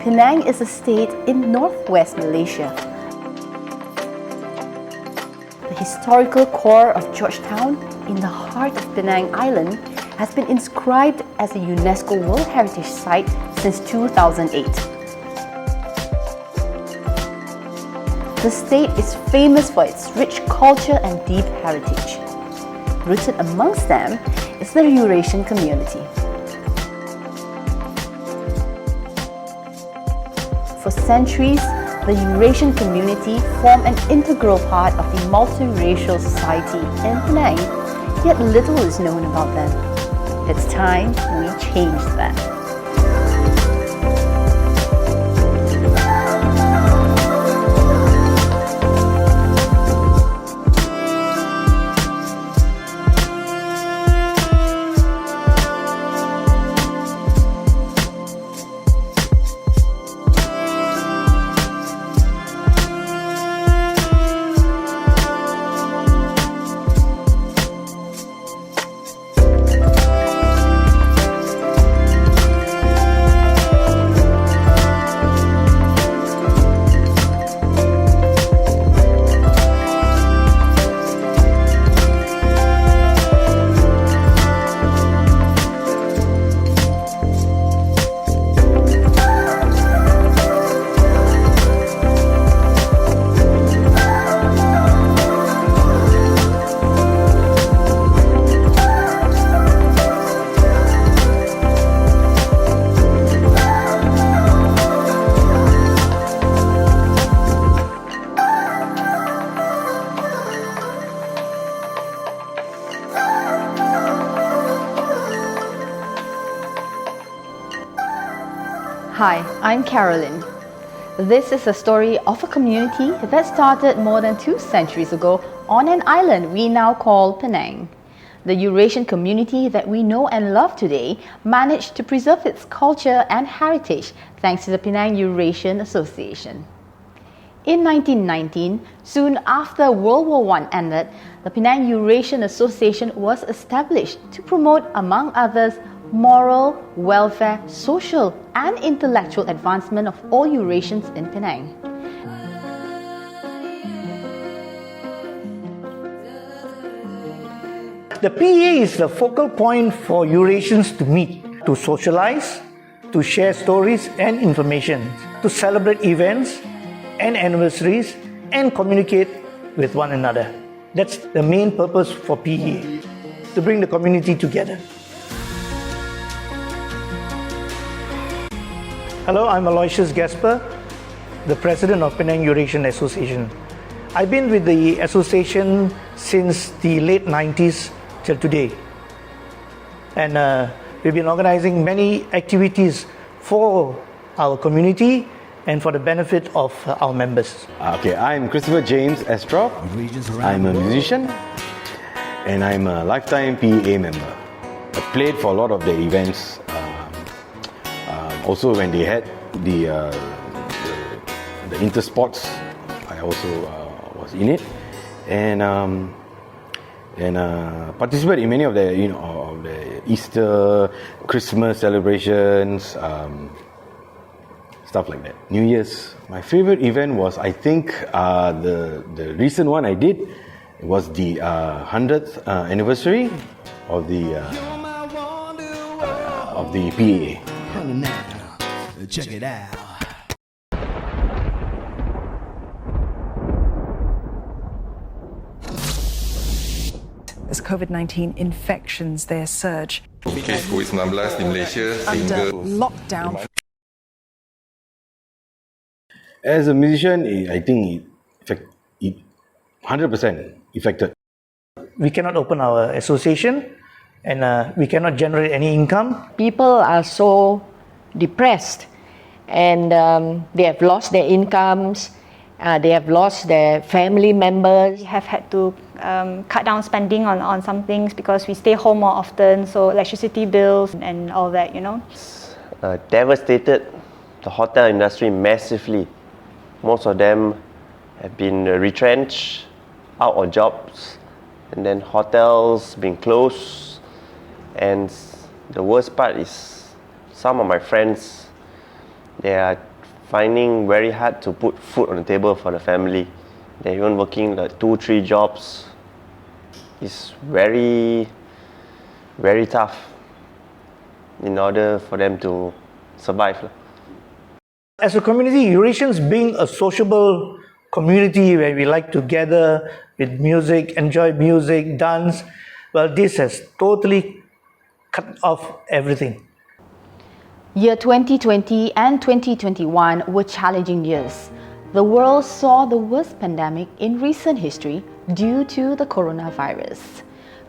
Penang is a state in northwest Malaysia. The historical core of Georgetown, in the heart of Penang Island, has been inscribed as a UNESCO World Heritage Site since 2008. The state is famous for its rich culture and deep heritage. Rooted amongst them is the Eurasian community. For centuries, the Eurasian community formed an integral part of the multiracial society in Penang, yet little is known about them. It's time we change that. Hi, I'm Carolyn. This is a story of a community that started more than 2 centuries ago on an island we now call Penang. The Eurasian community that we know and love today managed to preserve its culture and heritage thanks to the Penang Eurasian Association. In 1919, soon after World War I ended, the Penang Eurasian Association was established to promote, among others, moral, welfare, social and intellectual advancement of all Eurasians in Penang. The PEA is the focal point for Eurasians to meet, to socialize, to share stories and information, to celebrate events and anniversaries and communicate with one another. That's the main purpose for PEA, to bring the community together. Hello, I'm Aloysius Gasper, the president of Penang Eurasian Association. I've been with the association since the late 90s till today. And we've been organizing many activities for our community and for the benefit of our members. Okay, I'm Christopher James Estrop. I'm a musician and I'm a lifetime PEA member. I played for a lot of the events. Also, when they had the intersports, I also was in it, and participate in many of the of the Easter, Christmas celebrations, stuff like that. New Year's. My favorite event was, I think, the recent one I did. It was the 100th anniversary of the PEA. Check it out. As COVID-19 infections there surge. Kes COVID-19 di Malaysia under lockdown. As a musician, I think it 100% affected. We cannot open our association and we cannot generate any income. People are so depressed and they have lost their incomes, they have lost their family members. We have had to cut down spending on some things because we stay home more often, so electricity bills and all that, Devastated the hotel industry massively. Most of them have been retrenched, out of jobs, and then hotels been closed. And the worst part is some of my friends, they are finding very hard to put food on the table for the family. They're even working like 2-3 jobs. It's very, very tough in order for them to survive. As a community, Eurasians being a sociable community where we like to gather with music, enjoy music, dance, well, this has totally cut off everything. Year 2020 and 2021 were challenging years. The world saw the worst pandemic in recent history due to the coronavirus.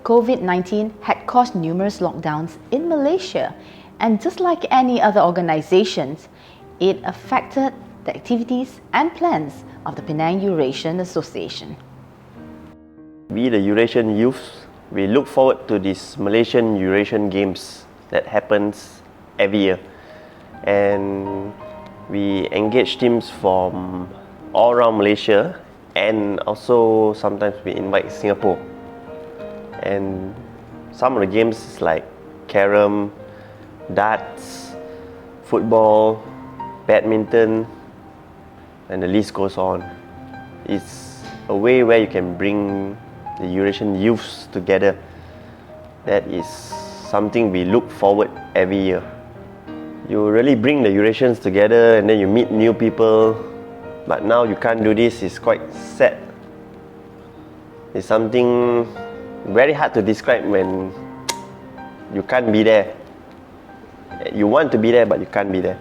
COVID-19 had caused numerous lockdowns in Malaysia, and just like any other organizations, it affected the activities and plans of the Penang Eurasian Association. We, the Eurasian youth, we look forward to these Malaysian Eurasian Games that happens every year. And we engage teams from all around Malaysia, and also sometimes we invite Singapore. And some of the games is like carom, darts, football, badminton, and the list goes on. It's a way where you can bring the Eurasian youths together. That is something we look forward every year. You really bring the Eurasians together and then you meet new people, but now you can't do this. It's quite sad. It's something very hard to describe when you can't be there. You want to be there, but you can't be there.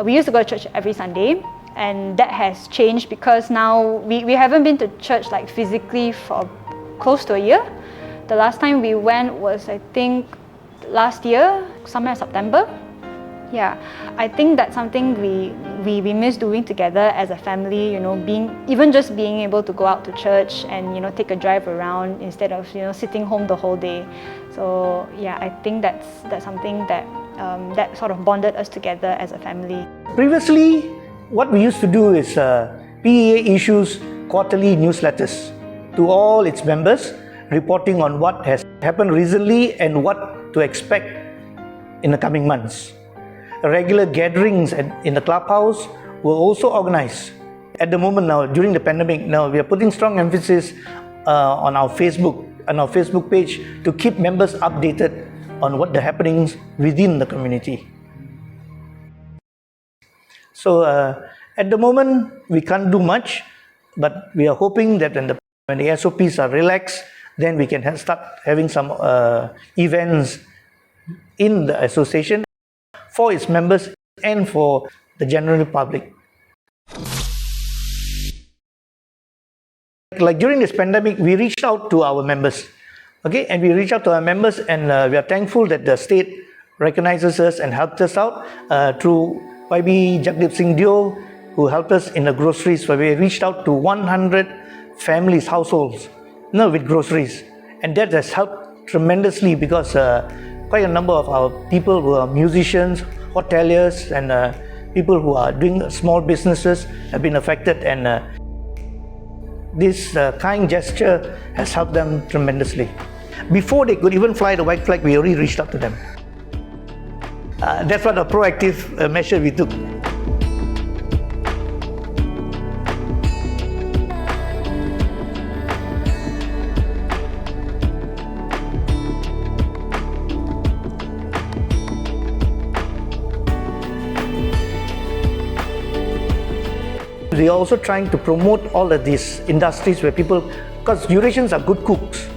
We used to go to church every Sunday, and that has changed because now we haven't been to church like physically for close to a year. The last time we went was, I think, last year, somewhere in September. Yeah, I think that's something we miss doing together as a family, you know, even just being able to go out to church and, you know, take a drive around instead of, you know, sitting home the whole day. So yeah, I think that's something that that sort of bonded us together as a family. Previously, what we used to do is PEA issues quarterly newsletters to all its members, reporting on what has happened recently and what to expect in the coming months. Regular gatherings in the clubhouse were also organized. At the moment now, during the pandemic, now we are putting strong emphasis on our Facebook page to keep members updated on what the happenings within the community. So at the moment, we can't do much, but we are hoping that when the SOPs are relaxed, then we can start having some events in the association for its members and for the general public. Like during this pandemic, we reached out to our members. Okay, and we reached out to our members, and we are thankful that the state recognizes us and helped us out through YB Jagdeep Singh Dio, who helped us in the groceries, where we reached out to 100 families, households, with groceries. And that has helped tremendously because quite a number of our people who are musicians, hoteliers, and people who are doing small businesses have been affected, and this kind gesture has helped them tremendously. Before they could even fly the white flag, we already reached out to them. That's what a proactive measure we took. We are also trying to promote all of these industries where people, because Eurasians are good cooks.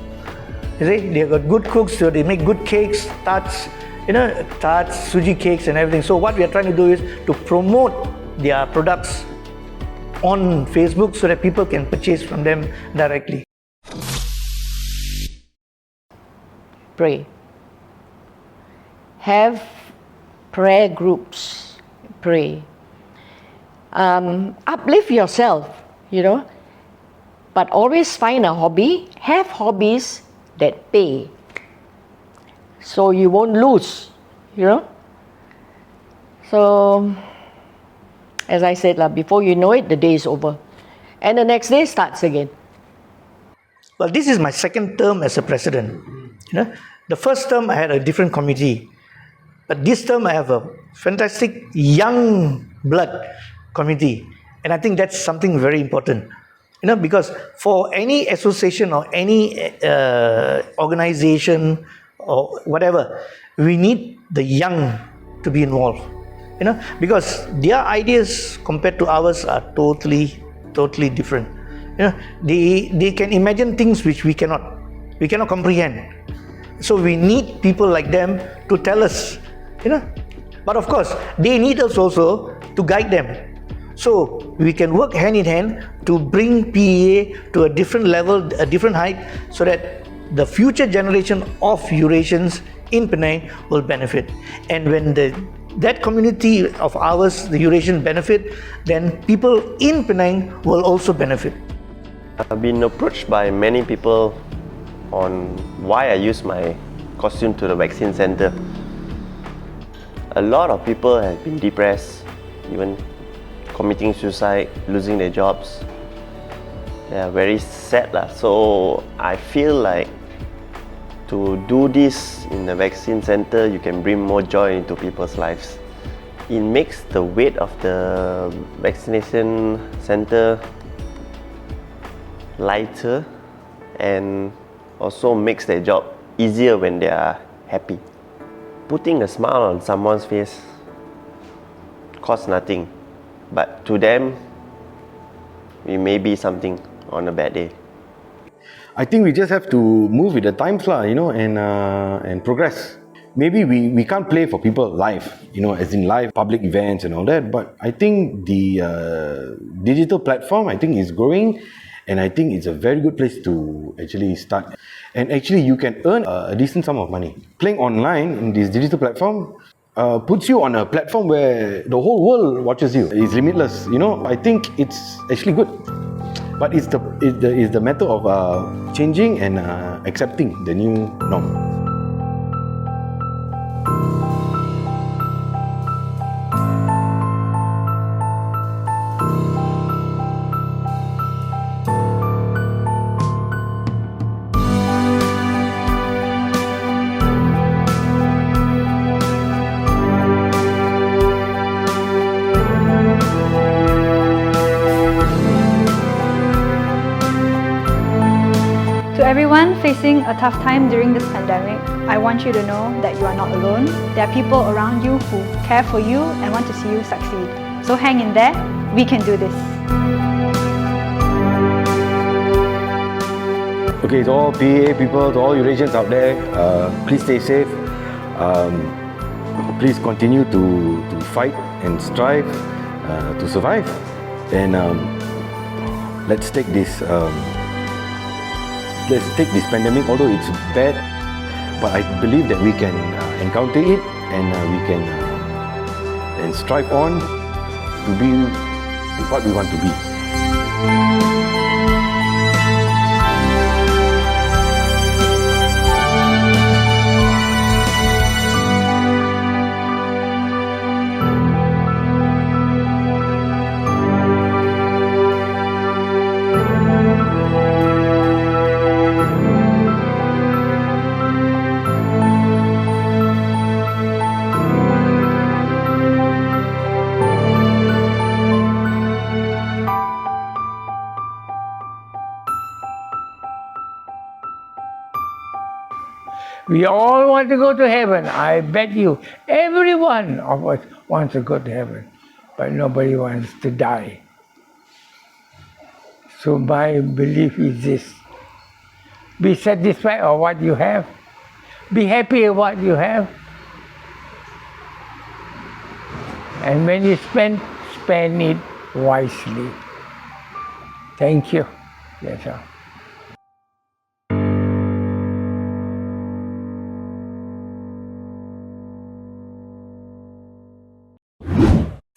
You see, they got good cooks, so they make good cakes, tarts, suji cakes and everything. So what we are trying to do is to promote their products on Facebook so that people can purchase from them directly. Pray. Have prayer groups. Pray. Uplift yourself, but always find a hobby. Have hobbies that pay, so you won't lose, So, as I said, before you know it, the day is over, and the next day starts again. Well, this is my second term as a president. The first term I had a different committee, but this term I have a fantastic young blood community. And I think that's something very important. Because for any association or any organization or whatever, we need the young to be involved. Because their ideas compared to ours are totally different. They can imagine things which we cannot comprehend. So we need people like them to tell us, But of course, they need us also to guide them. So we can work hand in hand to bring PEA to a different level, a different height, so that the future generation of Eurasians in Penang will benefit. And when that community of ours, the Eurasian, benefit, then people in Penang will also benefit. I've been approached by many people on why I use my costume to the vaccine center. A lot of people have been depressed, even committing suicide, losing their jobs. They are very sad. So I feel like to do this in the vaccine center, you can bring more joy into people's lives. It makes the weight of the vaccination center lighter and also makes their job easier when they are happy. Putting a smile on someone's face costs nothing, but to them, it may be something on a bad day. I think we just have to move with the times, and progress. Maybe we can't play for people live, as in live public events and all that, but I think the digital platform, is growing, and I think it's a very good place to actually start. And actually, you can earn a decent sum of money. Playing online in this digital platform puts you on a platform where the whole world watches you. It's limitless, I think it's actually good. But it's the matter of changing and accepting the new norm. To everyone facing a tough time during this pandemic, I want you to know that you are not alone. There are people around you who care for you and want to see you succeed. So hang in there, we can do this. Okay, to all PA people, to all Eurasians out there, please stay safe. Please continue to fight and strive to survive. And let's take this pandemic, although it's bad, but I believe that we can encounter it and we can and strive on to be what we want to be. We all want to go to heaven. I bet you every one of us wants to go to heaven, but nobody wants to die. So my belief is this: be satisfied with what you have, be happy with what you have, and when you spend it wisely. Thank you. That's all.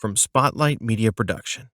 From Spotlight Media Production.